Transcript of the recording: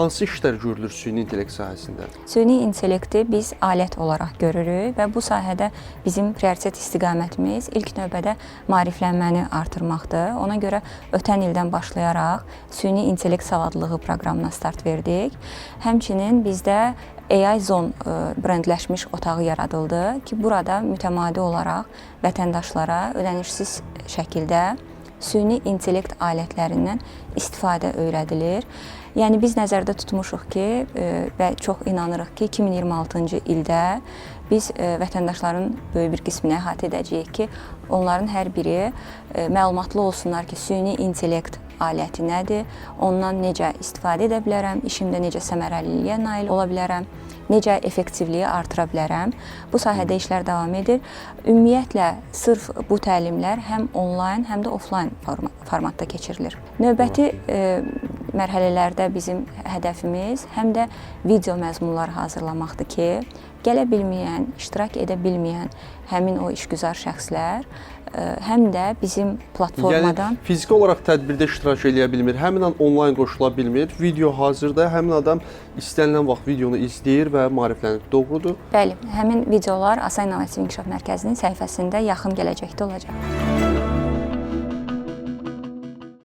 hansı işlər görülür süni intellekt sahəsində? Süni intellekti biz alət olaraq görürük və bu sahədə bizim prioritet istiqamətimiz ilk növbədə maariflənməni artırmaqdır. Ona görə ötən ildən başlayaraq süni intellekt savadlılığı proqramına start verdik. Həmçinin bizdə AI Zone brendləşmiş otağı yaradıldı ki, burada mütəmadi olaraq vətəndaşlara ödənişsiz şəkildə süni intellekt alətlərindən istifadə öyrədilir. Yəni biz nəzərdə tutmuşuq ki, və çox inanırıq ki, 2026-cı ildə biz vətəndaşların böyük bir qismini əhatə edəcəyik ki, onların hər biri məlumatlı olsunlar ki, süni intellekt aləti nədir, ondan necə istifadə edə bilərəm, işimdə necə səmərəliliyə nail ola bilərəm, necə effektivliyi artıra bilərəm. Bu sahədə işlər davam edir. Ümumiyyətlə, sırf bu təlimlər həm onlayn, həm də offlayn formatda keçirilir. Növbəti mərhələlərdə bizim hədəfimiz həm də video məzmunlar hazırlamaqdır ki, gələ bilməyən, iştirak edə bilməyən həmin o işgüzar şəxslər həm də bizim platformadan... Yəni, fiziki olaraq tədbirdə iştirak edə bilmir, həmin an onlayn qoşula bilmir, video hazırda, həmin adam istənilən vaxt videonu izləyir və maariflənir. Doğrudur? Bəli, həmin videolar Asa İnnovativ İnkişaf Mərkəzinin səhifəsində yaxın gələcəkdə olacaq.